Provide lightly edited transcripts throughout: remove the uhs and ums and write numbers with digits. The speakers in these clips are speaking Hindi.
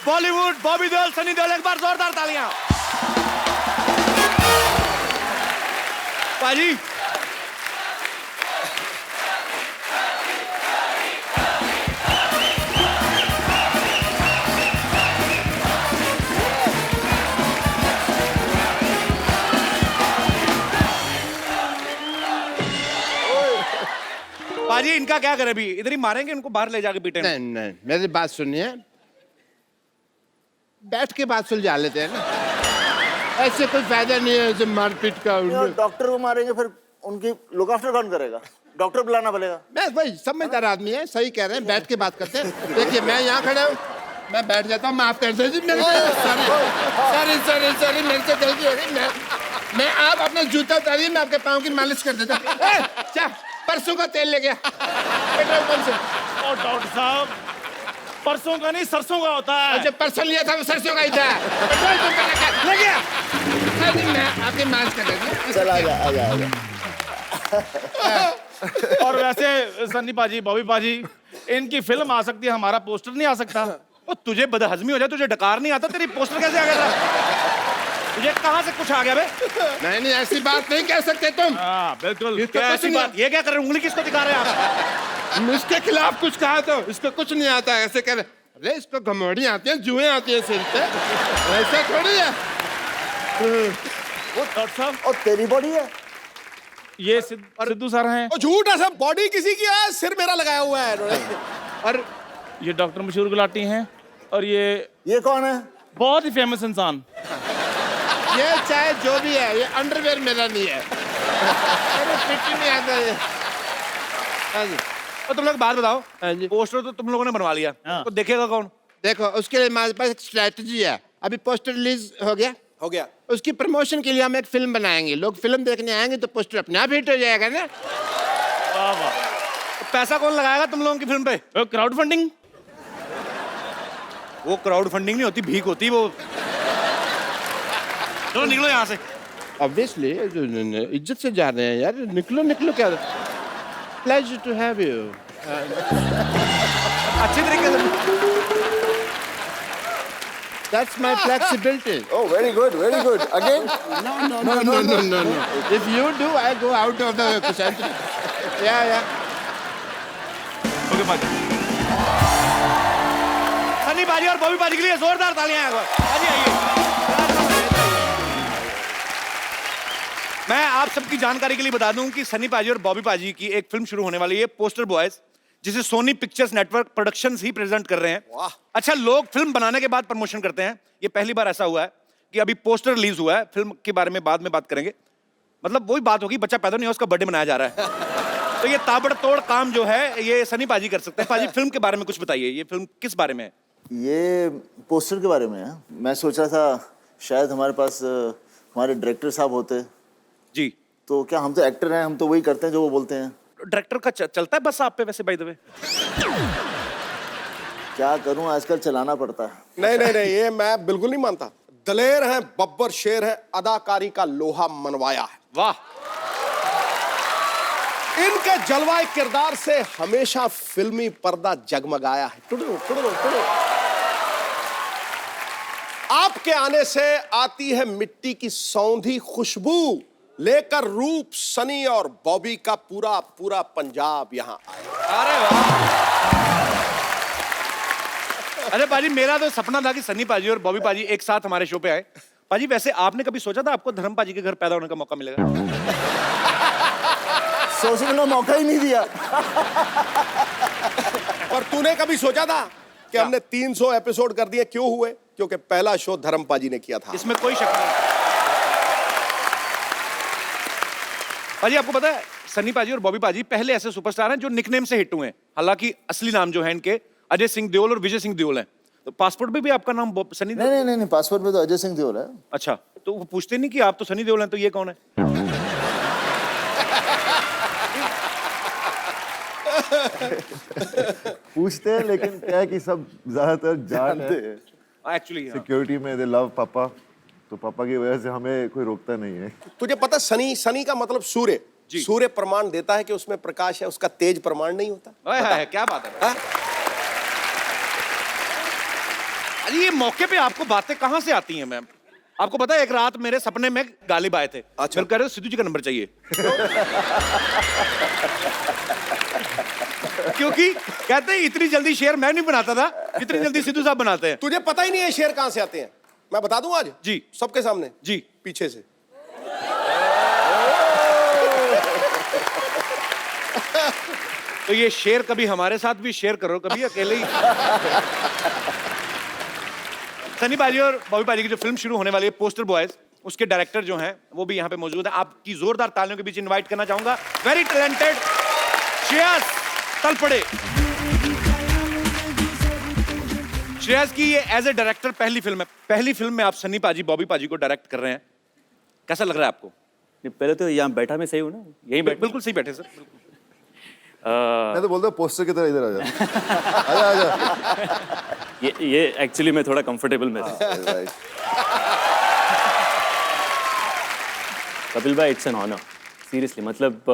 बॉलीवुड, बॉबी देओल, सनी देओल, एक बार जोरदार तालियां। पाजी पाजी इनका क्या करें अभी? इधर ही मारेंगे इनको, बाहर ले जाके पीटेंगे? नहीं नहीं, मेरी बात सुनिए, बैठ के बात सुलझा लेते हैं ना, ऐसे कोई फायदा नहीं है ऐसे मारपीट का। डॉक्टर को मारेंगे फिर उनकी लुक आफ्टर कौन करेगा? डॉक्टर बुलाना पड़ेगा। मैं भाई समझदार आदमी है, सही कह रहे हैं, बैठ के बात करते हैं। देखिए मैं यहाँ खड़ा हूँ, मैं बैठ जाता हूँ, माफ कर दीजिए मेरे सॉरी सॉरी सॉरी, मेरे से गलती हो गई। मैं आप अपना जूता उतारिए, मैं आपके पाँव की मालिश कर देता हूँ। परसों का तेल ले गया पेट्रोल पंप से। और डॉक्टर साहब परसों का नहीं सरसों का होता है। जो परसों लिया था वो सरसों का ही था, पेट्रोल पंप पे ले गया। मैं आपकी मालिश कर देता हूँ। चल आजा। और वैसे सन्नी पाजी, बॉबी पाजी, इनकी फिल्म आ सकती है, हमारा पोस्टर नहीं आ सकता। और तुझे बदहजमी हो जाए, तुझे डकार नहीं आता, तेरी पोस्टर कैसे आ गया था? तुझे कहाँ से कुछ आ गया बे? नहीं ऐसी बात नहीं कह सकते तुम। हाँ बिल्कुल, क्या ऐसी बात? ये क्या कर रहे हैं? उंगली किसको दिखा रहे हैं आप? इसके खिलाफ कुछ कहा तो इसको कुछ नहीं आता, ऐसे कह रहे, अरे इसको घमौड़ी आती है, जुएं आती है सिर पे, ऐसा थोड़ी है। वो डॉक्टर साहब, और तेरी बॉडी है ये सिद्धू सर हैं। झूठ है सब, बॉडी किसी की है, सिर मेरा लगाया हुआ है इन्होंने। और ये डॉक्टर मशहूर गुलाटी हैं, और ये कौन है? बहुत ही फेमस इंसान। ये चाहे जो भी है, ये अंडरवेयर मेरा नहीं है, फिट ही नहीं आता ये। हाँ जी, और तुम लोग बात बताओ, हाँ जी, पोस्टर तो तुम लोगों ने बनवा लिया, तो देखेगा कौन? देखो उसके लिए हमारे पास एक स्ट्रेटजी है। अभी पोस्टर रिलीज हो गया, उसकी प्रमोशन के लिए हम एक फिल्म बनाएंगे, लोग फिल्म देखने आएंगे तो पोस्टर अपने आप हिट हो जाएगा ना। वाह वाह। तो पैसा कौन लगाएगा तुम लोगों की फिल्म पे? Crowd funding? वो क्राउड फंडिंग नहीं होती, भीख होती वो। चलो निकलो यहाँ से। ऑब्वियसली इज्जत से जा रहे हैं यार, निकलो क्या। Pleasure to have you. अच्छे तरीके से। That's my flexibility. Oh, very good. Again? No. If you do, I go out of the century. Yeah. Okay पाजी। सन्नी पाजी और बॉबी पाजी के लिए जोरदार तालियां हैं। पाजी आइए। मैं आप सबकी जानकारी के लिए बता दूं कि सन्नी पाजी और बॉबी पाजी की एक फिल्म शुरू होने वाली है, पोस्टर बॉयज, जिसे सोनी पिक्चर्स नेटवर्क प्रोडक्शंस ही प्रेजेंट कर रहे हैं। वाह। अच्छा, लोग फिल्म बनाने के बाद प्रमोशन करते हैं, ये पहली बार ऐसा हुआ है कि अभी पोस्टर रिलीज हुआ है, फिल्म के बारे में बाद में बात करेंगे। मतलब वही बात होगी, बच्चा पैदा नहीं हुआ, उसका बर्थडे मनाया जा रहा है। तो ये ताबड़तोड़ काम जो है ये सनी पाजी कर सकते हैं। पाजी फिल्म के बारे में कुछ बताइए, ये फिल्म किस बारे में है? ये पोस्टर के बारे में है। मैं सोच रहा था शायद हमारे पास हमारे डायरेक्टर साहब होते जी। तो क्या, हम तो एक्टर हैं, हम तो वही करते हैं जो वो बोलते हैं। डायरेक्टर का चलता है बस आप पे वैसे, बाय द वे? क्या करूं, आजकल चलाना पड़ता है। नहीं, ये मैं बिल्कुल नहीं मानता। दलेर है, बब्बर शेर है, अदाकारी का लोहा मनवाया है। वाह। इनके जलवाए किरदार से हमेशा फिल्मी पर्दा जगमगाया है। टुडो। आपके आने से आती है मिट्टी की सौंधी खुशबू, लेकर रूप सनी और बॉबी का पूरा पंजाब यहाँ आया। अरे वाह। अरे पाजी, मेरा तो सपना था कि सन्नी पाजी और बॉबी पाजी एक साथ हमारे शो पे आए। पाजी वैसे आपने कभी सोचा था आपको धर्म पाजी के घर पैदा होने का मौका मिलेगा? सोचने का मौका ही नहीं दिया। और तूने कभी सोचा था कि हमने 300 एपिसोड कर दिए? क्यों हुए? क्योंकि पहला शो धर्म पाजी ने किया था। इसमें कोई शक नहीं। पाजी आपको पता है, सन्नी पाजी और बॉबी पाजी पहले ऐसे सुपरस्टार हैं जो निकनेम से हिट हुए हैं। हालांकि असली नाम जो है इनके अजय सिंह देओल और विजय सिंह देओल है। तो पासपोर्ट पे भी आपका नाम सनी देओल? नहीं, पासपोर्ट में तो अजय सिंह देओल है। अच्छा, तो वो पूछते नहीं कि आप तो सनी देओल हैं, तो ये कौन है? पूछते हैं, लेकिन क्या है कि सब ज्यादातर जानते हैं। एक्चुअली सिक्योरिटी में दे लव पापा, तो पापा की वजह से हमें कोई रोकता नहीं है। तुझे पता सनी का मतलब सूर्य। सूर्य प्रमाण देता है कि उसमें प्रकाश है, उसका तेज प्रमाण नहीं होता। क्या बात है। अरे ये मौके पे आपको बातें कहाँ से आती हैं मैम? आपको पता है एक रात मेरे सपने में गालिब आए थे। अच्छा। फिर कह रहे सिद्धू जी का नंबर चाहिए। क्योंकि कहते हैं इतनी जल्दी शेर मैं नहीं बनाता था जितनी जल्दी सिद्धू साहब बनाते हैं। तुझे पता ही नहीं है शेर कहां से आते हैं। मैं बता दूं आज जी। सबके सामने जी। पीछे से। तो ये शेर कभी हमारे साथ भी शेयर करो, कभी अकेले ही। सनी पाजी और बॉबी पाजी की जो फिल्म शुरू होने वाली है पोस्टर बॉयज, उसके डायरेक्टर जो हैं वो भी यहाँ पे मौजूद हैं। आपकी जोरदार तालियों के बीच इनवाइट करना चाहूंगा वेरी टैलेंटेड श्रेयस तलपड़े। श्रेयस की ये एज ए डायरेक्टर पहली फिल्म है। पहली फिल्म में आप सनी पाजी बॉबी पाजी को डायरेक्ट कर रहे हैं, कैसा लग रहा है आपको? पहले तो यहाँ बैठा मैं सही हूँ ना, यही बैठ। बिल्कुल सही बैठे सर। मैं तो बोलता हूँ पोस्टर की तरह इधर आ जा। आजा आजा। ये एक्चुअली मैं थोड़ा कंफर्टेबल में था। राइट। कपिल भाई, इट्स एन ऑनर सीरियसली। मतलब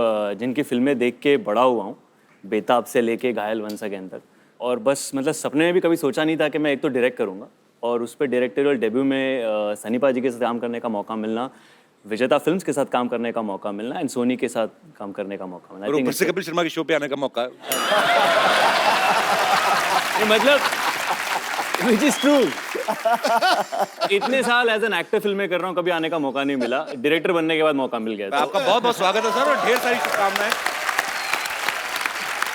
जिनकी फिल्में देख के बड़ा हुआ हूँ, बेताब से लेके घायल वंस अगेन तक, और बस मतलब सपने में भी कभी सोचा नहीं था कि मैं एक तो डायरेक्ट करूँगा और उस पर डायरेक्टोरियल डेब्यू में सनी पाजी के साथ काम करने का मौका मिलना, विजेता फिल्म्स के साथ काम करने का मौका मिलना एंड सोनी के साथ काम करने का मौका मिलना। और ऊपर से कपिल शर्मा के शो पे आने का मौका। मतलब विच इज ट्रू। इतने साल एज एन एक्टर फिल्में कर रहा हूँ, कभी आने का मौका नहीं मिला। डायरेक्टर बनने के बाद मौका मिल गया। आपका बहुत बहुत स्वागत है सर और ढेर सारी शुभकामनाएं।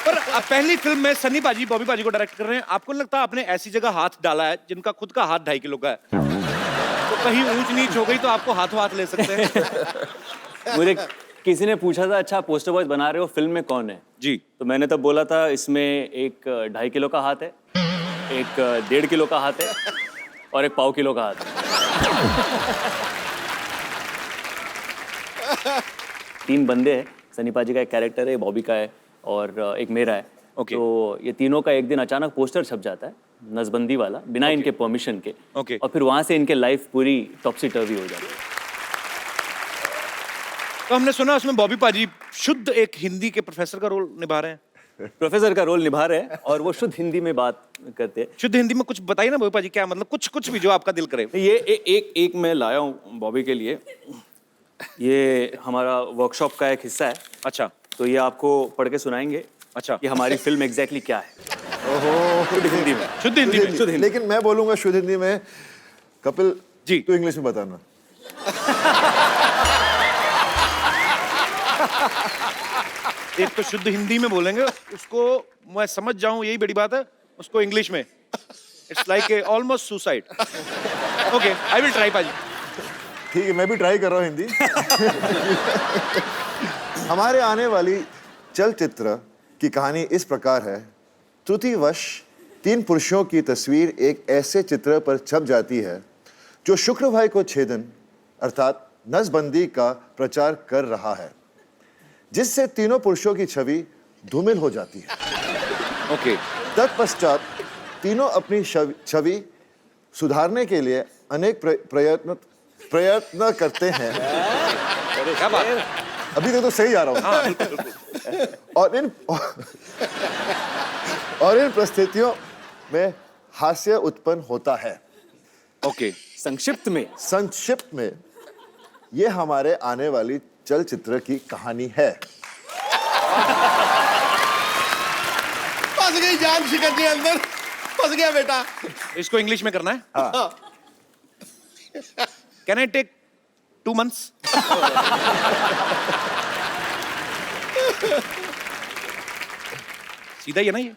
पर पहली फिल्म में सनी पाजी बॉबी पाजी को डायरेक्ट कर रहे हैं, आपको नहीं लगता आपने ऐसी जगह हाथ डाला है जिनका खुद का हाथ 2.5 किलो का है, तो कहीं ऊंच नीच हो गई तो आपको हाथों हाथ ले सकते हैं? मुझे किसी ने पूछा था, अच्छा पोस्टर बॉयज बना रहे हो, फिल्म में कौन है? जी। तो मैंने तब बोला था, इसमें एक 2.5 किलो का हाथ है, एक 1.5 किलो का हाथ है और एक 1.5 किलो का हाथ है। 3 बंदे हैं। सनी पाजी का एक कैरेक्टर है, बॉबी का है और एक मेरा है। Okay. तो ये तीनों का एक दिन अचानक पोस्टर छप जाता है, नसबंदी वाला, बिना इनके परमिशन के। Okay. और फिर वहां से इनके लाइफ पूरी टॉपसी टर्वी हो जाती है। तो हमने सुना उसमें बॉबी पाजी शुद्ध एक हिंदी के प्रोफेसर का रोल निभा रहे हैं। प्रोफेसर का रोल निभा रहे हैं और वो शुद्ध हिंदी में बात करते हैं। शुद्ध हिंदी में कुछ बताइए ना बॉबी पाजी, क्या मतलब कुछ भी जो आपका दिल करे। ये एक मैं लाया हूँ बॉबी के लिए। ये हमारा वर्कशॉप का एक हिस्सा है। अच्छा। तो ये आपको पढ़ के सुनाएंगे। अच्छा। कि हमारी फिल्म एग्जैक्टली क्या है। शुद्ध हिंदी में। शुद्ध हिंदी में। शुद्ध हिंदी। लेकिन मैं बोलूंगा शुद्ध हिंदी में। कपिल जी। तू इंग्लिश में बताना। एक तो शुद्ध हिंदी में बोलेंगे, उसको मैं समझ जाऊं यही बड़ी बात है, उसको इंग्लिश में it's like a almost suicide. Okay, I will try पाजी। ठीक है, मैं भी ट्राई कर रहा हूँ हिंदी। हमारे आने वाली चलचित्र की कहानी इस प्रकार है। त्रुटिवश 3 पुरुषों की तस्वीर एक ऐसे चित्र पर छप जाती है जो शुक्रवार को छेदन अर्थात नसबंदी का प्रचार कर रहा है, जिससे तीनों पुरुषों की छवि धूमिल हो जाती है। ओके। तत्पश्चात तीनों अपनी छवि सुधारने के लिए अनेक प्रयत्न करते हैं। क्या बात है? अभी तक तो सही जा रहा हूँ। हाँ, बिल्कुल, बिल्कुल। और इन परिस्थितियों में हास्य उत्पन्न होता है। ओके। संक्षिप्त में ये हमारे आने वाली चलचित्र की कहानी है। फंस गई जान शिकन के अंदर, फंस गया बेटा। इसको इंग्लिश में करना है। Can I take 2 months? सीधा ही है ना ये?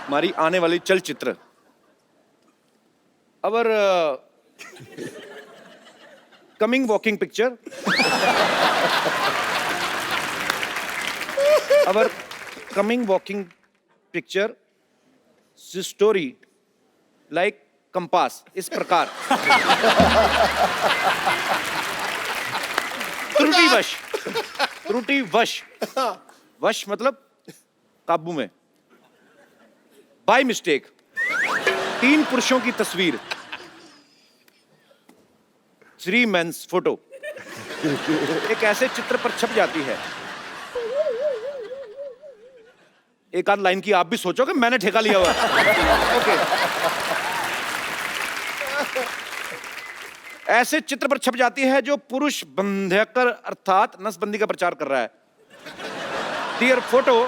हमारी आने वाली चलचित्र our coming walking picture, our coming walking picture story like compass, इस प्रकार। त्रुटिवश वश मतलब काबू में, बाय मिस्टेक 3 पुरुषों की तस्वीर, 3 मेंस फोटो एक ऐसे चित्र पर छप जाती है एक आध लाइन की आप भी सोचो कि मैंने ठेका लिया हुआ है। ओके। ऐसे चित्र पर छप जाती है जो पुरुष बंध्यकर अर्थात नसबंदी का प्रचार कर रहा है। Dear photo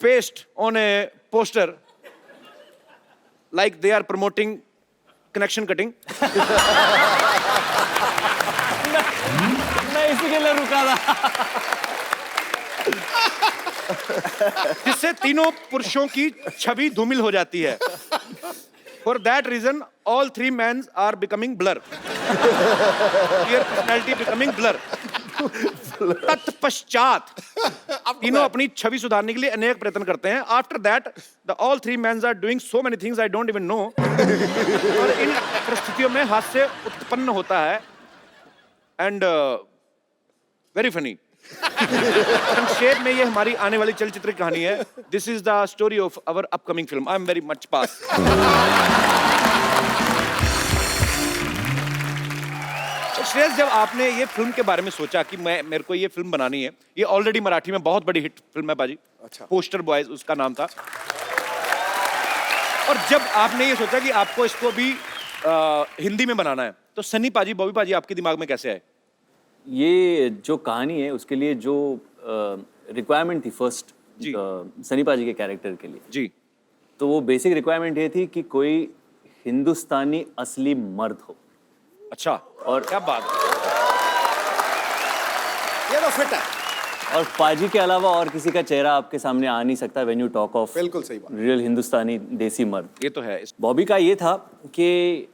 paste on a poster like they are promoting connection cutting. मैं इसी के लिए रुका था। जिससे तीनों पुरुषों की छवि धूमिल हो जाती है। For that reason, all three men are becoming blur. Their personality becoming blur. तत्पश्चात तीनों अपनी छवि सुधारने के लिए अनेक प्रयत्न करते हैं। After that, the all three men are doing so many things I don't even know. और इन परिस्थितियों में हास्य उत्पन्न होता है and very funny. संक्षेप में ये हमारी आने वाली चलचित्र की कहानी है। This is the story of our upcoming film. I am very much pass. Shreyas, जब आपने ये फिल्म के बारे में सोचा कि मेरे को ये फिल्म बनानी है, ये ऑलरेडी मराठी में बहुत बड़ी हिट फिल्म है बाजी। अच्छा। पोस्टर बॉयज उसका नाम था। और जब आपने ये सोचा कि आपको इसको भी हिंदी में बनाना है, तो सनी पाजी, बॉबी पाजी आपके दिमाग में कैसे आए? ये जो कहानी है उसके लिए जो रिक्वायरमेंट थी फर्स्ट जी। सनी पाजी के कैरेक्टर के लिए, जी। तो वो बेसिक रिक्वायरमेंट ये थी कि कोई हिंदुस्तानी असली मर्द हो। अच्छा, और क्या बात है। ये तो फिट है। और पाजी के अलावा और किसी का चेहरा आपके सामने आ नहीं सकता व्हेन यू टॉक ऑफ बिल्कुल सही बात। रियल हिंदुस्तानी देसी मर्द। ये तो है। बॉबी का ये था कि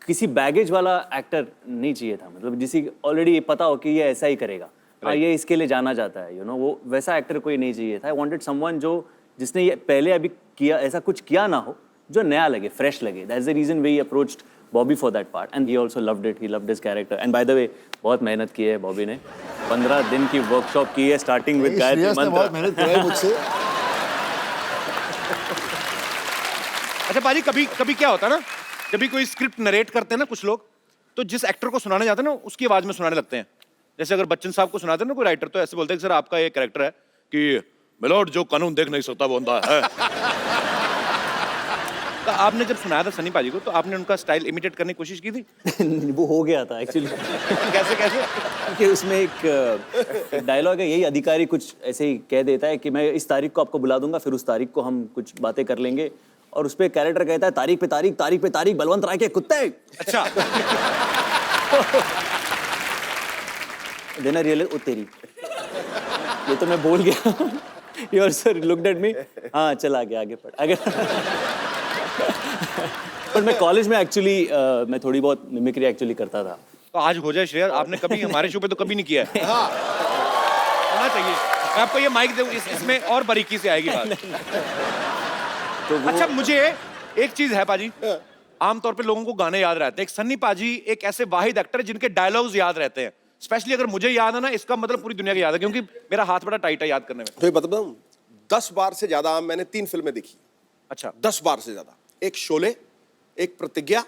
किसी बैगेज वाला एक्टर नहीं चाहिए था, मतलब जिसे ऑलरेडी पता हो कि ये ऐसा ही करेगा, हाँ ये इसके लिए जाना जाता है, यू नो, वो वैसा एक्टर कोई नहीं चाहिए था। आई वांटेड समवन जो जिसने ये पहले अभी किया ऐसा कुछ किया ना हो, जो नया लगे, फ्रेश लगे। That's the reason we approached Bobby for that part and he also loved it, he loved his character. And by the way बहुत मेहनत की है बॉबी ने, 15 दिन की वर्कशॉप की है स्टार्टिंग विद गायत्री श्रेयस ने बहुत मंत्र। मेहनत कराई मुझसे। अच्छा पाजी, कभी कभी क्या होता है ना, जब भी कोई स्क्रिप्ट नरेट करते हैं ना कुछ लोग, तो जिस एक्टर को सुनाने जाते हैं ना उसकी आवाज में सुनाने लगते हैं। जैसे अगर बच्चन साहब को सुनाते हैं ना कोई राइटर, तो ऐसे बोलते हैं कि सर आपका ये कैरेक्टर है कि मिलोड जो कानून देख नहीं सकता वो अंधा है। तो आपने जब सुनाया था सनी पाजी को, तो आपने उनका स्टाइल इमिटेट करने की कोशिश की थी? वो हो गया था एक्चुअली। कैसे कैसे? कि उसमें एक डायलॉग है, यही अधिकारी कुछ ऐसे ही कह देता है कि मैं इस तारीख को आपको बुला दूंगा, फिर उस तारीख को हम कुछ बातें कर लेंगे, और उस पे कैरेक्टर कहता है तारीख पे तारीख, तारीख पे तारीख, बलवंत राय के कुत्ते। अच्छा। देना रियल ओ तेरी, ये तो मैं बोल गया। Your sir looked at me, हाँ चल आगे आगे पढ़ आगे। पर मैं कॉलेज में एक्चुअली मैं थोड़ी बहुत मिमिक्री एक्चुअली करता था। तो आज हो जाए श्रेया, आपने कभी हमारे शो पे तो कभी नहीं किया है। होना चाहिए। मैं आपको ये माइक दूं, इसमें और बारीकी से आएगी बात। तो वो अच्छा, मुझे एक चीज है पाजी, आमतौर पे लोगों को गाने याद रहते हैं। एक सन्नी पाजी एक ऐसे वाहिद एक्टर है जिनके डायलॉग्स याद रहते हैं। स्पेशली अगर मुझे याद है ना, इसका मतलब पूरी दुनिया को याद है, क्योंकि मेरा हाथ बड़ा टाइट है याद करने में। तो ये बताऊं, 10 बार से ज्यादा मैंने 3 फिल्में देखी। अच्छा। 10 बार से ज्यादा। एक शोले, एक प्रतिज्ञा,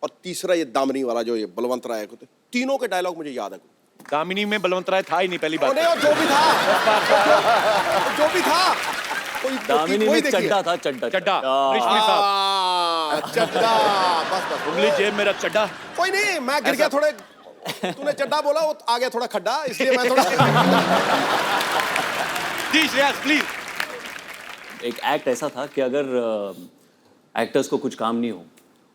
और तीसरा ये दामिनी वाला जो ये बलवंत राय को, तीनों के डायलॉग मुझे याद है। दामिनी में बलवंत राय था ही नहीं, पहली बात। और जो भी था, जो भी था, दामिनी में चड्डा था, चड्डा चड्डा, रिश्वी साहब। चड्डा, बस उंगली जेब में रख चड्डा। कोई नहीं, मैं गिर गया थोड़े, तूने चड्डा बोला, वो आ गया थोड़ा खड्डा, इसलिए मैं थोड़ा। जी श्रेयस प्लीज। एक एक्ट ऐसा था कि अगर एक्टर्स को कुछ काम नहीं हो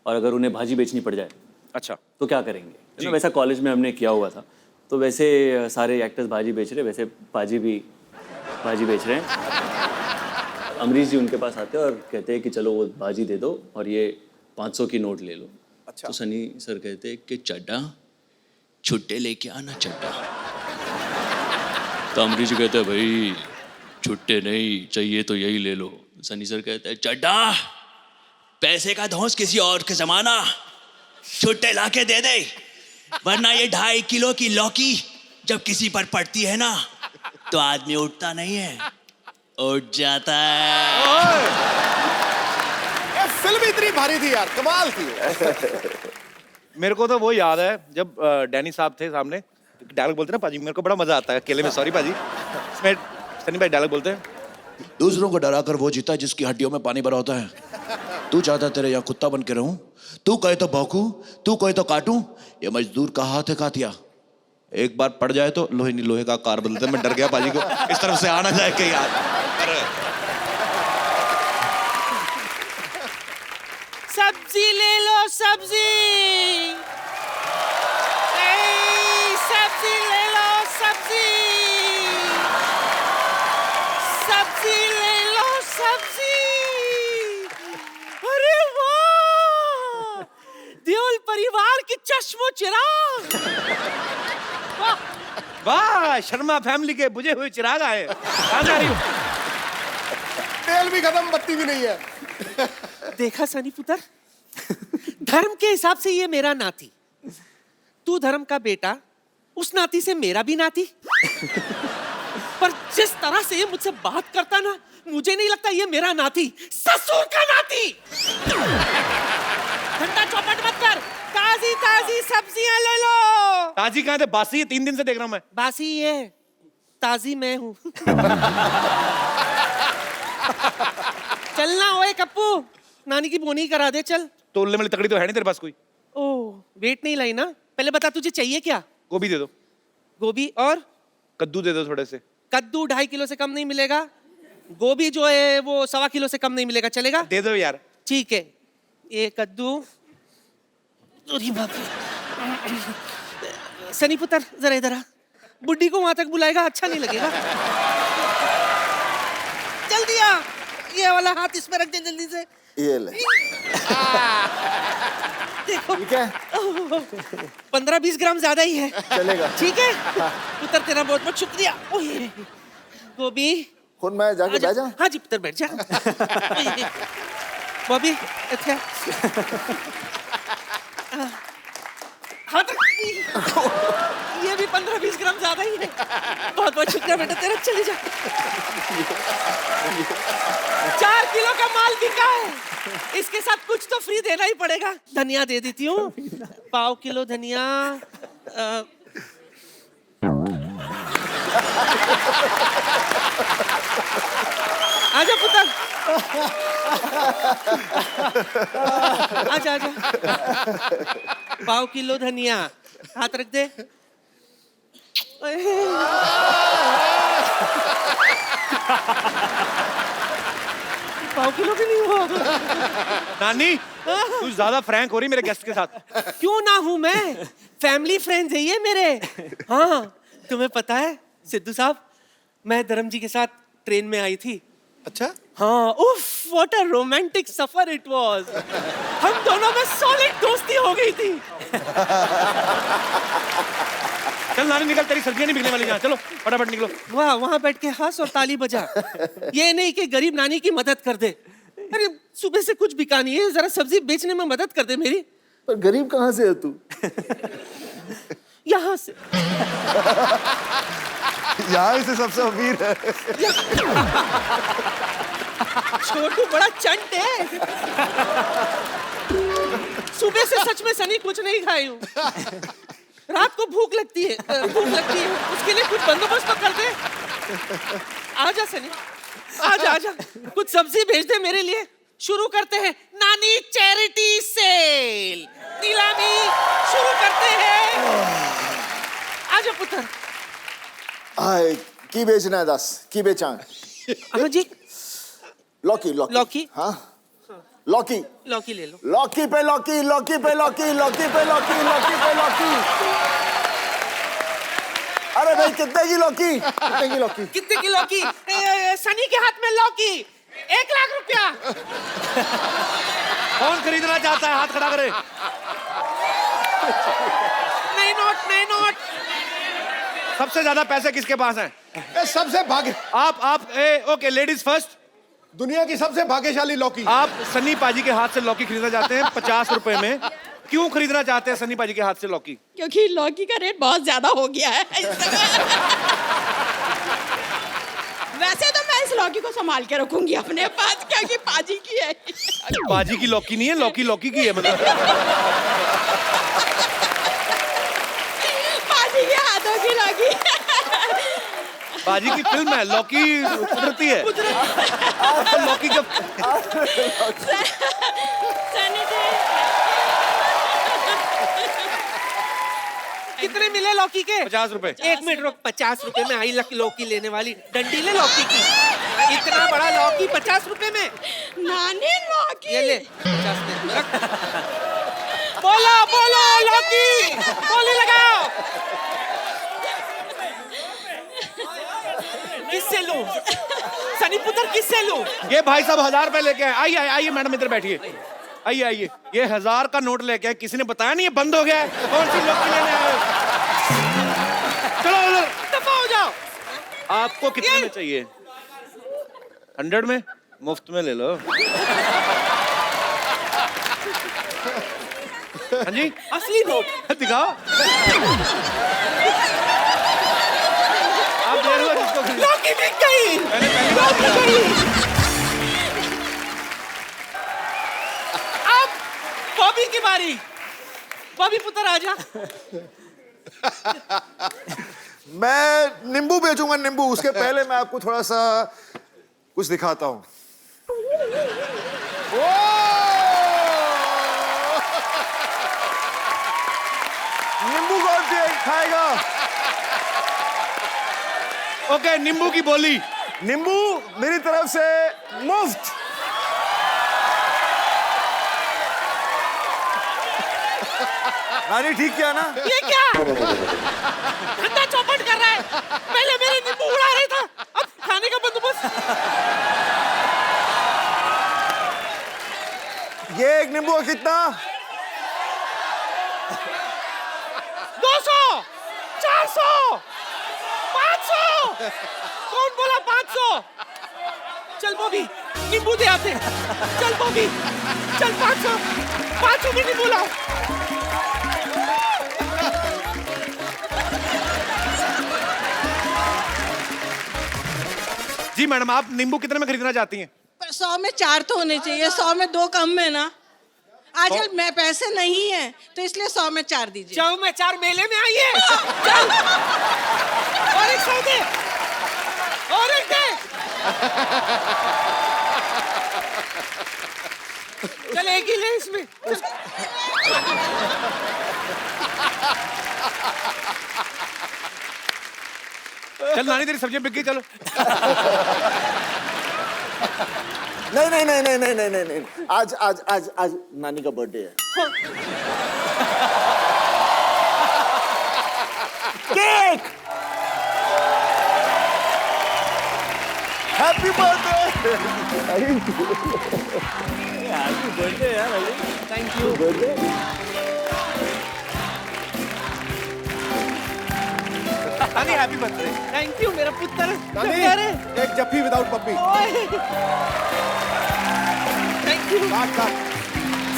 और अगर उन्हें भाजी बेचनी पड़ जाए, अच्छा, तो क्या करेंगे। तो वैसा कॉलेज में हमने किया हुआ था, तो वैसे सारे एक्टर्स भाजी बेच रहे, वैसे पाजी भी भाजी बेच रहे हैं। अमरीश जी उनके पास आते हैं और कहते हैं कि चलो वो भाजी दे दो और ये 500 की नोट ले लो। अच्छा। तो सनी सर कहते हैं कि चड्डा छुट्टे लेके आना चड्डा। तो अमरीश जी कहते हैं भाई छुट्टे नहीं चाहिए तो यही ले लो। सनी सर कहते हैं चड्डा पैसे का धौंस किसी और के जमाना, छुट्टे लाके दे दे, वरना ये 2.5 किलो की लौकी जब किसी पर पड़ती है ना, तो आदमी उठता नहीं है, उठ जाता है। ये फिल्म इतनी भारी थी यार, कमाल थी। मेरे को तो वो याद है जब डैनी साहब थे सामने, डायलॉग बोलते ना पाजी, मेरे को बड़ा मजा आता है अकेले में। सॉरी पाजी, इसमें सनी भाई डायलॉग बोलते हैं। दूसरों को डराकर वो जीता जिसकी हड्डियों में पानी भरा होता है। तू चाहता तेरे यहाँ कुत्ता बन के रहूं, तू कहे तो भौंकूं, तू कहे तो काटूं, ये मजदूर का हाथ है कातिया। एक बार पड़ जाए तो लोहे नहीं लोहे का कार बदलते। मैं डर गया पाजी को इस तरफ से आना जाए कहीं यार। सब्जी ले लो सब्जी, सब्जी ले लो सब्जी, सब्जी ले लो सब्जी। अरे वाह, देओल परिवार की चश्मो चिराग। वाह, शर्मा फैमिली के बुझे हुए चिराग आए। कहाँ जा रही हो? तेल भी खत्म, बत्ती भी नहीं है। देखा सनी पुत्र, धर्म के हिसाब से ये मेरा नाती, तू धर्म का बेटा, उस नाती से मेरा भी नाती। पर जिस तरह से ये मुझसे बात करता ना, मुझे नहीं लगता ये मेरा नाती, ससुर का नाती। घंटा चौपट मत कर, ताजी ताजी सब्जियां ले लो। ताजी कहाँ थे? बासी है, 3 दिन से देख रहा हूँ मैं। बासी ये, ताजी मैं हूँ। चलना ओए कप्पू, नानी की बोनी करा दे चल। तोलने वाली तकड़ी तो है नहीं तेरे पास कोई? ओह, वेट नहीं लाई ना? पहले बता तुझे चाहिए क्या? गोभी दे दो। गोभी और कद्दू दे दो थोड़े से। कद्दू 2.5 किलो से कम नहीं मिलेगा। गोभी जो है वो 1.25 किलो से कम नहीं मिलेगा, चलेगा? दे दो यार। ठीक है, ये कद्दू। अरे बाप रे। सनी पुत्र जरा इधर आ, बुड्ढी को वहां तक बुलाएगा अच्छा नहीं लगेगा। जल्दी आ, ये वाला हाथ इसमें रख दे जल्दी से। ये ले। देखो ठीक है, 15-20 ग्राम ज्यादा ही है। चलेगा। ठीक है पुत्र, तेरा बहुत बहुत शुक्रिया। ओए गोभी, खुद मैं जाके बैठ जा। हाँ जी पुत्र बैठ जा। बॉबी अच्छा, हाँ तो ये भी 15-20 ग्राम ज्यादा ही है। बहुत बहुत शुक्रिया बेटा तेरा, चले जा। 4 किलो का माल बिका है, इसके साथ कुछ तो फ्री देना ही पड़ेगा। धनिया दे देती हूँ, 1/4 किलो धनिया। आजा पुत्र, आजा आजा। 1/4 किलो धनिया, हाथ रख दे। 1/4 किलो भी नहीं हुआ। नानी, तू ज्यादा फ्रैंक हो रही मेरे गेस्ट के साथ। क्यों ना हूं मैं, फैमिली फ्रेंड्स है ये मेरे। हाँ, तुम्हें पता है सिद्धू साहब, मैं धर्म जी के साथ ट्रेन में आई थी। अच्छा, हाँ, उफ, what a romantic suffer it was. हम दोनों में सॉलिड दोस्ती हो गई थी। चल नानी निकल, तेरी सब्जियां नहीं बिकने वाली यहाँ। चलो फटाफट निकलो। वाह, वहां बैठ के हंस और ताली बजा। ये नहीं कि गरीब नानी की मदद कर दे। अरे सुबह से कुछ बिका नहीं है, जरा सब्जी बेचने में मदद कर दे मेरी। पर गरीब कहाँ से है तू? यहाँ से। यहाँ से सबसे अमीर है। छोटू बड़ा चंट है। सुबह से सच में सनी कुछ नहीं खाई हूँ। रात को भूख लगती है, उसके लिए कुछ बंदोबस्त तो कर दे। आजा सनी, आजा आजा, कुछ सब्जी भेज दे मेरे लिए। शुरू करते हैं नानी चैरिटी सेल, नीलामी शुरू करते हैं। आजा पुत्र। आए, की बेचना है 10? की बेचा? हाँ जी, लौकी लौकी लौकी? हाँ, लौकी लौकी ले लो। लौकी पे लौकी, लौकी पे लौकी, लौकी पे लौकी, लौकी पे लौकी। अरे भाई कितने की लौकी? कितने की लौकी? कितने की लौकी? सनी के हाथ में लौकी, 1 लाख रुपया। कौन खरीदना चाहता है? हाथ खड़ा करे। नहीं नोट, नहीं नोट। सबसे ज्यादा पैसे किसके पास हैं? सबसे भाग्य, आप ओके, लेडीज फर्स्ट। दुनिया की सबसे भाग्यशाली लौकी। आप सन्नी पाजी के हाथ से लौकी खरीदना चाहते हैं 50 रुपए में। क्यों खरीदना चाहते हैं सन्नी पाजी के हाथ से लौकी? क्योंकि लौकी का रेट बहुत ज्यादा हो गया है इस समय। वैसे तो मैं इस लौकी को संभाल के रखूंगी अपने पास, क्योंकि पाजी की है। पाजी की लौकी नहीं है, लौकी लौकी की है मतलब। पाजी के हाथों की लौकी। बाजी की फिल्म है, लौकी कुदरती है। लौकी का सनी जी कितने मिले लौकी के? 50 रुपए। 1 मिनट रुक, 50 रुपए में आई लौकी लेने वाली डंडी ले लौकी की। इतना बड़ा लौकी 50 रुपए में? नानी लौकी ये ले 50 में रख। बोलो बोलो लौकी, बोली लगाओ। किससे लूं? सनी पुत्र किससे लूं? ये भाई साहब 1000 रुपए लेके आए। आइए आइए मैडम, इधर बैठिए। आइए आइए, ये 1000 का नोट लेके आए। किसी ने बताया नहीं ये बंद हो गया है? कौन सी लौकी लेने आए हो? चलो उधर। दफा हो जाओ। आपको कितने में चाहिए? 100 में? मुफ्त में ले लो। हाँ जी, असली नोट दिखाओ। आप दे रहे हो जिसको खरीदना। लौकी बिक गई। मैंने पहली बार लौकी देखा। गई। अब बॉबी की बारी। बॉबी पुत्र आजा। मैं नींबू बेचूंगा, नींबू। उसके पहले मैं आपको थोड़ा सा कुछ दिखाता हूं। नींबू कौन खाएगा? ओके, नींबू की बोली। नींबू मेरी तरफ से मुफ्त। नानी ठीक किया ना? ये क्या? अंधा चौपट कर रहा है। पहले मेरे नींबू उड़ा रहा था, अब खाने का बंदोबस्त। ये एक नींबू का कितना? 200, 400, 500। कौन बोला 500? चल बॉबी, नींबू दे आते। चल बॉबी, चल 500 में नींबू लाओ। जी मैडम, आप नींबू कितने में खरीदना चाहती हैं? 100 में 4 तो होने चाहिए, 100 में 2 कम है ना। आजकल मैं पैसे नहीं है तो इसलिए 100 में 4 दीजिए। 100 में 4 मेले में आइए। चल, और एक 100 दे, और एक दे। चल एक ही ले इसमें। चल नानी, तेरी सब्जियां बिक गई, चलो। नहीं नहीं नहीं नहीं नहीं नहीं नहीं नहीं। आज आज आज आज नानी का बर्थडे है। Cake. Happy birthday. Happy birthday यार अली। Thank you. नानी हैप्पी बर्थडे। थैंक यू मेरा पुत्र। नानी, एक जफ्फी विदाउट पप्पी। थैंक यू। काट।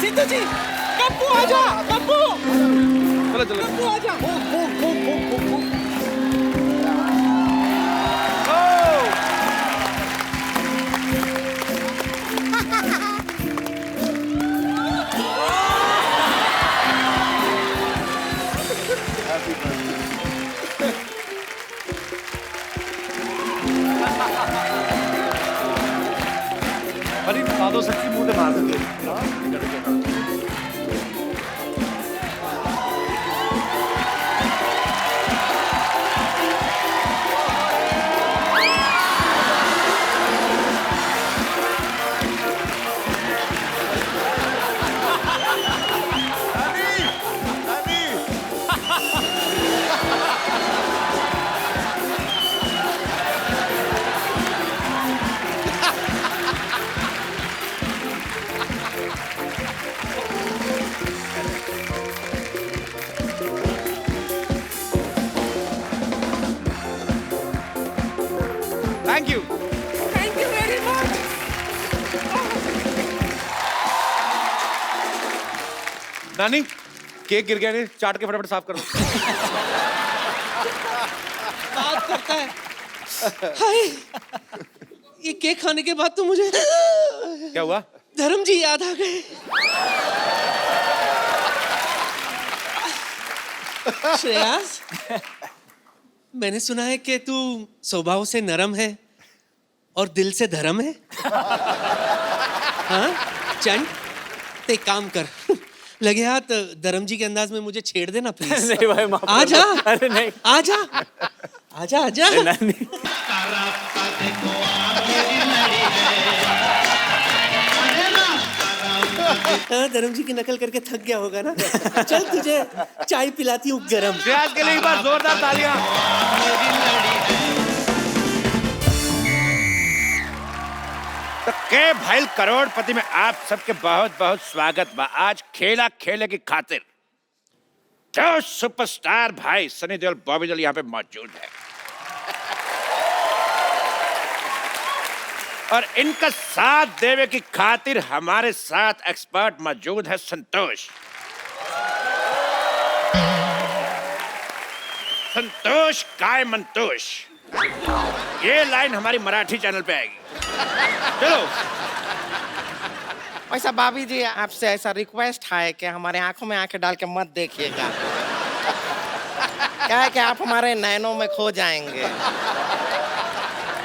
सिद्धू जी, कप्पू आजा, कप्पू। चलो चलो। कप्पू आजा। अरे दादो सच्ची मुंह पे मार देते। Thank you. Thank you very much. नानी, केक गिर गया, नहीं चाट के फटाफट साफ करो। बात करता है। हाय, ये केक खाने के बाद तो मुझे क्या हुआ? धर्म जी याद आ गए। श्रेयास, मैंने सुना है कि तू स्वभाव से नरम है और दिल से धर्म है। हाँ चंद, तो एक काम कर, लगे हाथ धर्म जी के अंदाज में मुझे छेड़ देना प्लीज। नहीं भाई, माफ कर आ जा। दो। अरे नहीं, आ जा, आ जा, आ जा। नहीं। हाँ, धर्म जी की नकल करके थक गया होगा ना। चल तुझे चाय पिलाती हूँ गरम। श्रेयस के लिए एक बार जोरदार तालियां। तो के भाई करोड़पति में आप सबके बहुत बहुत स्वागत बा। आज खेला खेले की खातिर जो सुपरस्टार भाई सनी देओल बॉबी देओल यहाँ पे मौजूद है और इनका साथ देवे की खातिर हमारे साथ एक्सपर्ट मौजूद है संतोष। संतोष काय मंतोष, ये लाइन हमारी मराठी चैनल पे आएगी। चलो। वैसा भाभी जी आपसे ऐसा रिक्वेस्ट है कि हमारे आंखों में आंखें डाल के मत देखिएगा, क्या है कि आप हमारे नैनों में खो जाएंगे।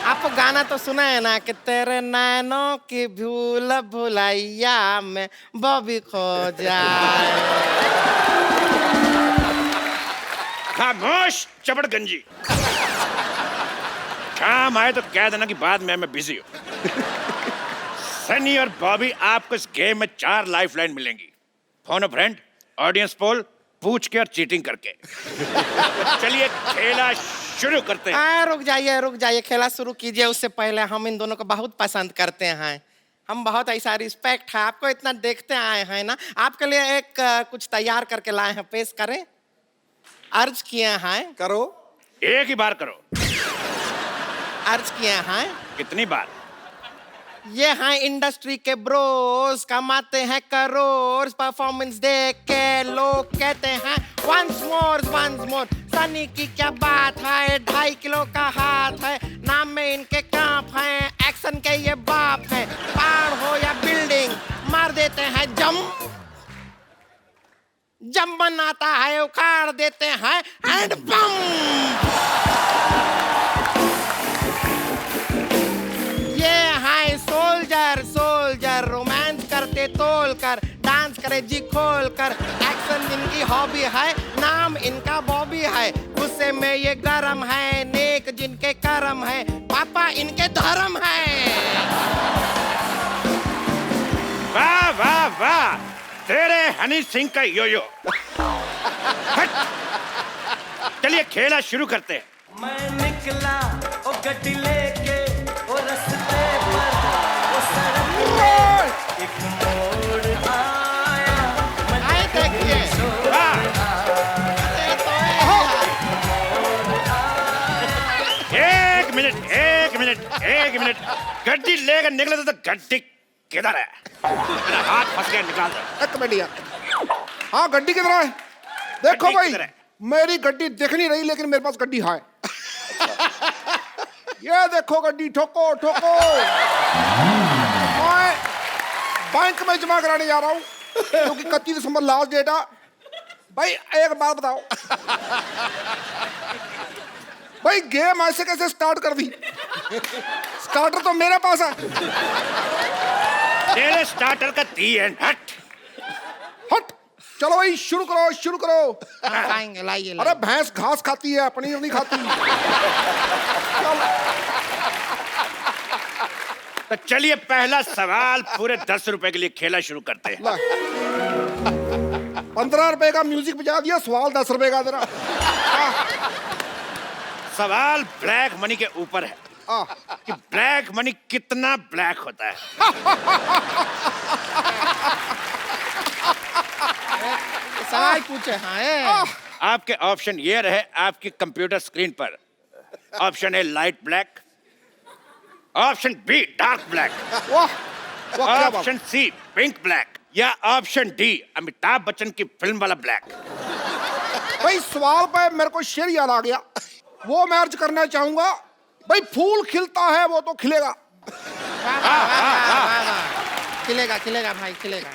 आपको गाना तो सुना है ना कि तेरे नैनों की भूल भुलैया में बॉबी खो जाए। खामोश चपड़गंजी, काम आए तो कह देना कि बाद में मैं बिजी हूं। सनी और बॉबी आपको इस गेम में 4 लाइफलाइन मिलेंगी। फोन अ फ्रेंड, ऑडियंस पोल, पूछ के और चीटिंग करके। चलिए खेला शुरू करते हैं। रुक जाइए, खेला शुरू कीजिए। उससे पहले हम इन दोनों को बहुत पसंद करते हैं, हम बहुत ऐसा रिस्पेक्ट है, आपको इतना देखते आए हैं ना। आपके लिए एक कुछ तैयार करके लाए हैं, पेश करें। अर्ज किए हैं। करो। एक ही बार करो। अर्ज किए हैं। कितनी बार? ये हैं इंडस्ट्री के ब्रोस, कमाते हैं करोड़, परफॉर्मेंस देख के लोग कहते हैं वंस मोर। सनी की क्या बात है, 2.5 किलो का हाथ है, नाम में इनके कांप हैं, एक्शन के ये बाप हैं। पहाड़ हो या बिल्डिंग मार देते हैं जम बनाता है उखाड़ देते हैं हैंड बम। ये है सोल्जर, रोमांस करते तोल कर, डांस करे जी खोल कर, एक्शन इनकी हॉबी है, नाम इनका बॉबी है, गुस्से में ये गरम है, नेक जिनके करम है, पापा इनके धर्म है। वाह वाह वाह, तेरे हनी सिंह का योयो। चलिए खेला शुरू करते हैं। मैं निकला ओ गड्डी लेके ओ रस्ते पर ओ सड़क पे एक मोड़ आया। आए देखिए। एक मिनट, गड्डी लेकर निकले तो गड्डी किधर है? मेरा हाथ फंस गया, निकाल दो। एक मिनट यार। हाँ गड्डी किधर है? देखो भाई, मेरी गड्डी दिख नहीं रही लेकिन मेरे पास गड्डी है। ये देखो गड्डी, ठोको ठोको। मैं बैंक में जमा कराने जा रहा हूँ क्योंकि 31 दिसंबर लास्ट डेट है। भाई एक बात बताओ, भाई गेम ऐसे कैसे स्टार्ट कर दी? स्टार्टर तो मेरे पास है। तेरे स्टार्टर का दी एंड हट। चलो भाई शुरू करो। लाइए। अरे भैंस घास खाती है, पनीर नहीं खाती। तो चलिए पहला सवाल पूरे 10 रुपए के लिए खेला शुरू करते हैं। 15 रुपए का म्यूजिक बजा दिया, सवाल 10 रुपए का तेरा। सवाल ब्लैक मनी के ऊपर है कि ब्लैक मनी कितना ब्लैक होता है। सवाल पूछे हैं। आपके ऑप्शन ये रहे आपकी कंप्यूटर स्क्रीन पर। Option A light black, option B dark black, option C pink black, या ऑप्शन डी अमिताभ बच्चन की फिल्म वाला ब्लैक। भाई सवाल पे मेरे को शेर याद आ गया, वो मैं अर्ज करना चाहूंगा। भाई फूल खिलता है वो तो खिलेगा। खिलेगा भाई, खिलेगा।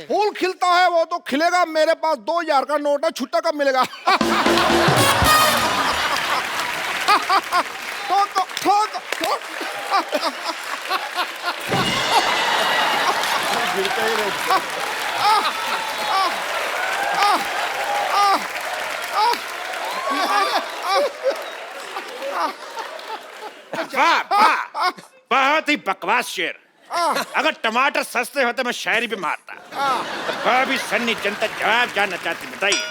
फूल खिलता है वो तो खिलेगा। मेरे पास 2000 का नोट है, छुट्टा कब मिलेगा? ठोको ठोको ठोको गिरता ही रहता वाह वाह, बहुत ही बकवास शेर। अगर टमाटर सस्ते होते मैं शायरी भी मारता। तो भाभी सन्नी जनता जवाब जानना चाहती, बताइए।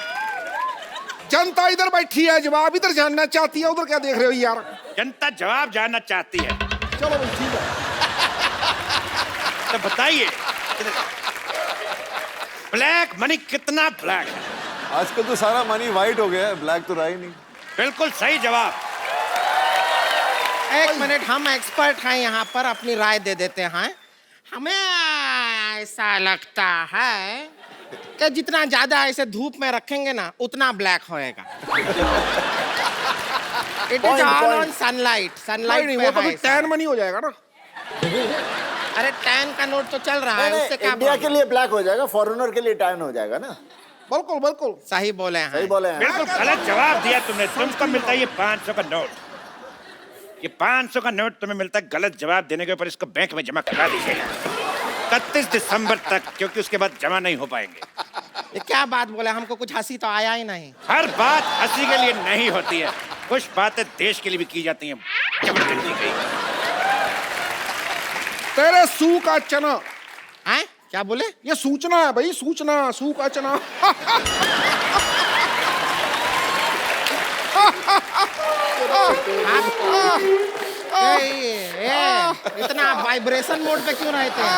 जनता इधर बैठी है, जवाब इधर जानना चाहती है, उधर क्या देख रहे हो यार? जनता जवाब जानना चाहती है, चलो भाई ठीक है। तो बताइए ब्लैक मनी कितना ब्लैक है? आजकल तो सारा मनी वाइट हो गया है, ब्लैक तो रहा ही नहीं। बिल्कुल सही जवाब। एक मिनट, हम एक्सपर्ट हैं यहाँ पर, अपनी राय दे देते हैं। हमें ऐसा लगता है कि जितना ज्यादा ऐसे धूप में रखेंगे ना उतना ब्लैक होएगा। It is all on sunlight. Sunlight नहीं, में वो तो है फिर टैन मनी हो जाएगा ना। अरे टैन का नोट तो चल रहा है, उससे क्या इंडिया के problem? लिए ब्लैक हो जाएगा, फॉरेनर के लिए टैन हो जाएगा ना। बिल्कुल बिल्कुल सही बोले हैं। सही बोले हैं। बिल्कुल गलत जवाब दिया तुमने। तुमको मिलता है ये 500 का नोट। ये 500 का नोट तुम्हें मिलता है गलत जवाब देने के ऊपर। इसको बैंक में जमा करा दीजिएगा 31 दिसंबर तक, क्योंकि उसके बाद जमा नहीं हो पाएंगे। ये क्या बात बोले, हमको कुछ हंसी तो आया ही नहीं। हर बात हंसी के लिए नहीं होती है, कुछ बातें देश के लिए भी की जाती हैं। जबरदस्ती गई। तेरे सू का चना हैं? क्या बोले? ये सूचना है भाई, सूचना, सू का चना। इतना वाइब्रेशन मोड पे क्यों रहते हैं?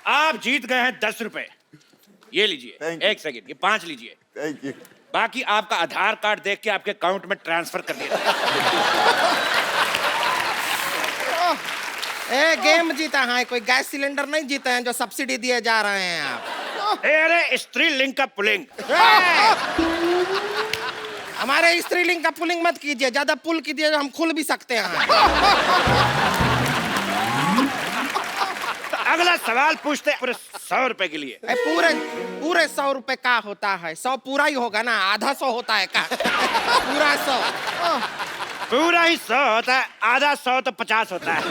आप जीत गए हैं 10 रुपए। ये लीजिए। Thank you. 1 सेकंड, ये 5 लीजिए। Thank you. बाकी आपका आधार कार्ड देख के आपके अकाउंट में ट्रांसफर कर दिया जाएगा। गेम जीता है, कोई गैस सिलेंडर नहीं जीते हैं जो सब्सिडी दिए जा रहे हैं आप। अरे स्त्रीलिंग का पुलिंग। हमारे स्त्रीलिंग का पुलिंग मत कीजिए, ज्यादा पुल कीजिए हम खुल भी सकते हैं। अगला सवाल पूछते हैं पूरे 100 रुपए के लिए। पूरे 100 रुपए का होता है? 100 पूरा ही होगा ना, आधा 100 होता है का? पूरा 100। पूरा ही 100 होता है, आधा 100 तो 50 होता है।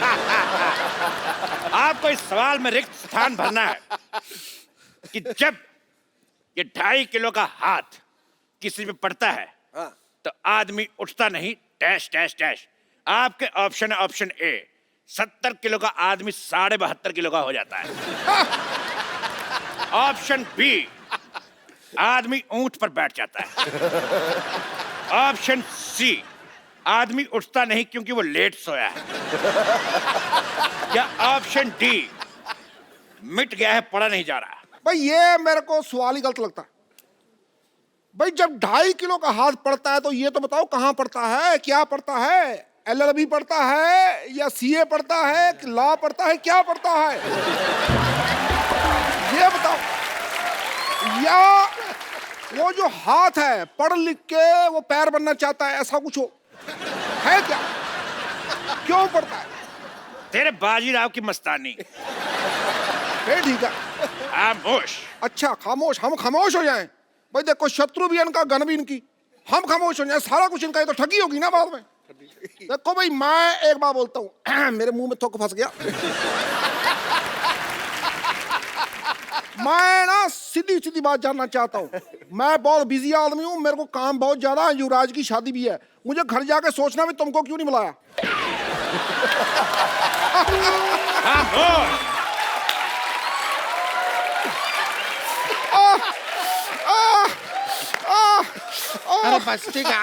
आपको इस सवाल में रिक्त स्थान भरना है कि जब ये 2.5 किलो का हाथ किसी पे पड़ता है तो आदमी उठता नहीं, डैश डैश डैश। आपके ऑप्शन है ऑप्शन ए, 70 किलो का आदमी 72.5 किलो का हो जाता है। ऑप्शन बी, आदमी ऊंट पर बैठ जाता है। ऑप्शन सी, आदमी उठता नहीं क्योंकि वो लेट सोया है। या ऑप्शन डी, मिट गया है, पड़ा नहीं जा रहा। भाई ये मेरे को सवाल ही गलत लगता है। भाई जब 2.5 किलो का हाथ पड़ता है तो ये तो बताओ कहाँ पड़ता है, क्या पड़ता है? LLB पड़ता है या CA पड़ता है, लॉ पड़ता है, क्या पड़ता है? ये बताओ। या वो जो हाथ है पढ़ लिख के वो पैर बनना चाहता है, ऐसा कुछ हो है क्या? क्यों पड़ता है? तेरे बाजीराव की मस्तानी। ठीक है, खामोश। अच्छा खामोश, हम खामोश हो जाएं? भाई देखो, शत्रु भी इनका, गन भी इनकी, हम खामोश हो जाएं, सारा कुछ इनका, ये तो ठगी होगी ना बाद में। देखो भाई, मैं एक बात बोलता हूँ, मेरे मुंह में थोक फंस गया। मैं ना सीधी सीधी बात जानना चाहता हूँ। मैं बहुत बिजी आदमी हूँ, मेरे को काम बहुत ज्यादा है, युवराज की शादी भी है, मुझे घर जाके सोचना भी तुमको क्यों नहीं बुलाया। अरे बस ठीक है,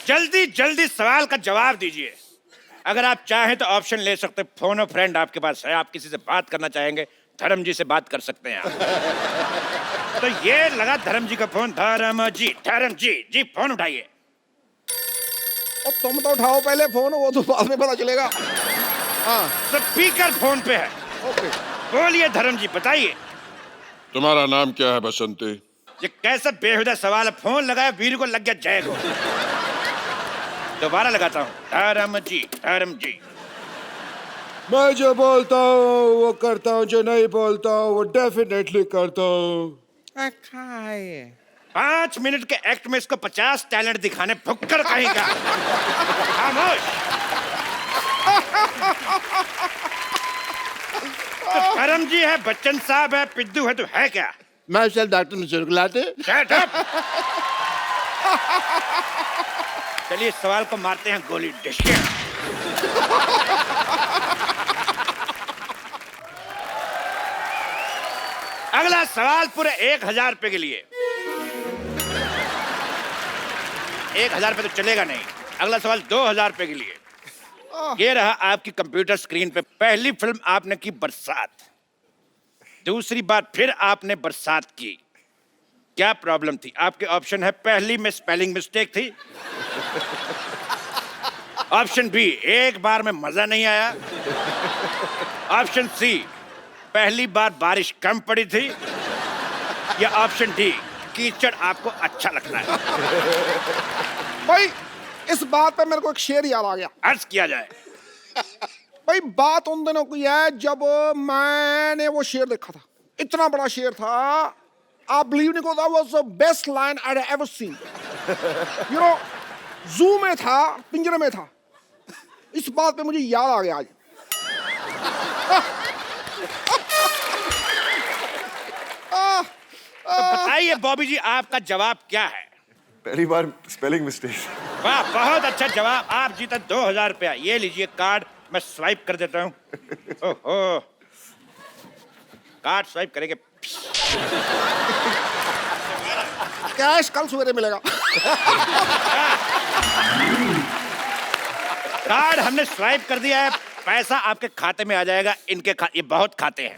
जल्दी जल्दी सवाल का जवाब दीजिए। अगर आप चाहें तो ऑप्शन ले सकते हैं, फोन और फ्रेंड आपके पास है, आप किसी से बात करना चाहेंगे, धर्म जी से बात कर सकते हैं आप। तो ये लगा धर्म जी का फोन। धर्म जी फोन उठाइए। और तुम तो उठाओ पहले फोन, वो तो बाद में पता चलेगा। हाँ, स्पीकर फोन पे है। ओके, बोलिए धर्म जी, बताइए। तुम्हारा नाम क्या है बसंती? ये कैसा बेहुदा सवाल है? फोन लगाया, वीर को लग गया जय को। दोबारा लगाता हूँ। धर्म जी। मैं जो बोलता हूँ वो करता हूँ, जो नहीं बोलता हूँ वो डेफिनेटली करता हूँ। खाए 5 मिनट के एक्ट में इसको 50 टैलेंट दिखाने भुक्कर कहेगा। खामोश। तो धर्म जी है, बच्चन साहब है, पिद्दू है, तो है क्या? मैं चल डॉक्टर मिश्र को लाते। Shut up! चलिए सवाल को मारते हैं गोली। डिशके। अगला सवाल पूरे 1000 रुपए के लिए। 1000 रुपए तो चलेगा नहीं। अगला सवाल 2000 रुपए के लिए। ये रहा आपकी कंप्यूटर स्क्रीन पे। पहली फिल्म आपने की बरसात, दूसरी बार फिर आपने बरसात की। क्या प्रॉब्लम थी? आपके ऑप्शन है, पहली में स्पेलिंग मिस्टेक थी। ऑप्शन बी, एक बार में मजा नहीं आया। ऑप्शन सी, पहली बार बारिश कम पड़ी थी। या ऑप्शन डी, कीचड़ आपको अच्छा लगता है। भाई इस बात पे मेरे को एक शेर याद आ गया। अर्ज किया जाए। भाई बात उन दिनों की है जब मैंने वो शेर देखा था। इतना बड़ा शेर था, आप बिलीव नहीं करो, was the best line I have ever seen. You know, जू में था, पिंजरे में था। इस बात पे मुझे याद आ गया आज। तो बताइए बॉबी जी, आपका जवाब क्या है? पहली बार स्पेलिंग मिस्टेक। वाह, बहुत अच्छा जवाब। आप जीता 2000 रुपया। ये लीजिए कार्ड, मैं स्वाइप कर देता हूँ। ओहो, कार्ड स्वाइप करेंगे। कैश कल सवेरे मिलेगा। कार्ड हमने स्वाइप कर दिया है, पैसा आपके खाते में आ जाएगा। इनके ये बहुत खाते हैं।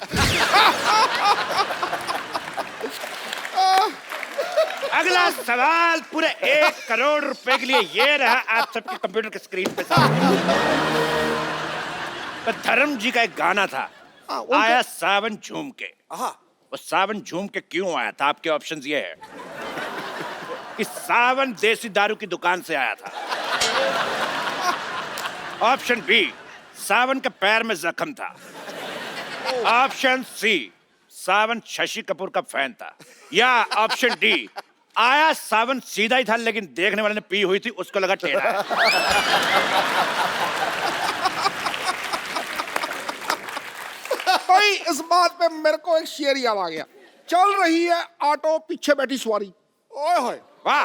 अगला सवाल पूरे 1 करोड़ रुपए के लिए। ये रहा आप सबके कंप्यूटर के स्क्रीन पे सामने। तो धर्म जी का एक गाना था, आया सावन झूम के। वो सावन झूम के क्यों आया था? आपके ऑप्शंस ये है कि सावन देसी दारू की दुकान से आया था। ऑप्शन बी, सावन के पैर में जख्म था। ऑप्शन सी, सावन शशि कपूर का फैन था। या ऑप्शन डी, आया सावन सीधा ही था लेकिन देखने वाले ने पी हुई थी, उसको लगा टेढ़ा है। भाई इस बात पे मेरे को एक शेर याद आ गया। चल रही है ऑटो, पीछे बैठी सवारी। ओए होए, वाह।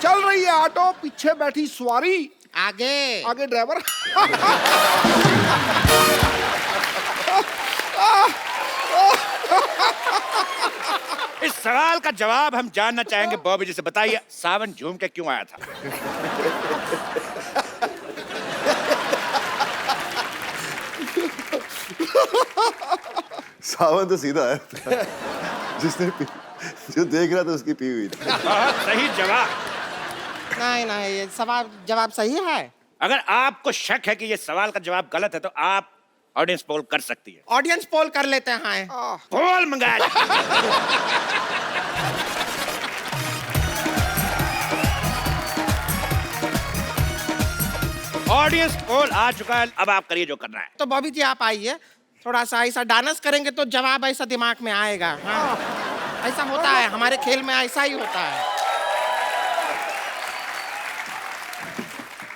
चल रही है ऑटो, पीछे बैठी सवारी, आगे आगे ड्राइवर। इस सवाल का जवाब हम जानना चाहेंगे बॉबी जी से। बताइए सावन झूम के क्यों आया था? सावन तो सीधा है। जो देख रहा था उसकी पी हुई थी। बहुत सही जवाब। नहीं नहीं, ये सवाल जवाब सही है। अगर आपको शक है कि ये सवाल का जवाब गलत है तो आप ऑडियंस पोल कर सकती है। ऑडियंस पोल कर लेते हैं। पोल मंगाया जाए। ऑडियंस पोल आ चुका है, अब आप करिए जो करना है। तो बॉबी जी आप आइए, थोड़ा सा ऐसा डांस करेंगे तो जवाब ऐसा दिमाग में आएगा। हाँ, ऐसा होता है हमारे खेल में, ऐसा ही होता है।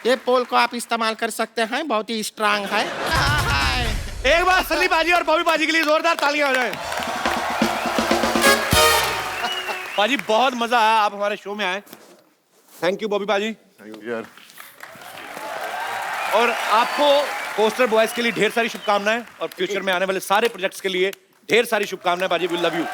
ये पोल को आप इस्तेमाल कर सकते हैं, बहुत ही स्ट्रांग है। एक बार सनी बाजी और बॉबी बाजी के लिए जोरदार तालियां हो जाए। बाजी बहुत मजा आया, आप हमारे शो में आए। थैंक यू बॉबी बाजी। यार, और आपको पोस्टर बॉयज के लिए ढेर सारी शुभकामनाएं और फ्यूचर में आने वाले सारे प्रोजेक्ट्स के लिए ढेर सारी शुभकामनाएं बाजी। We love you.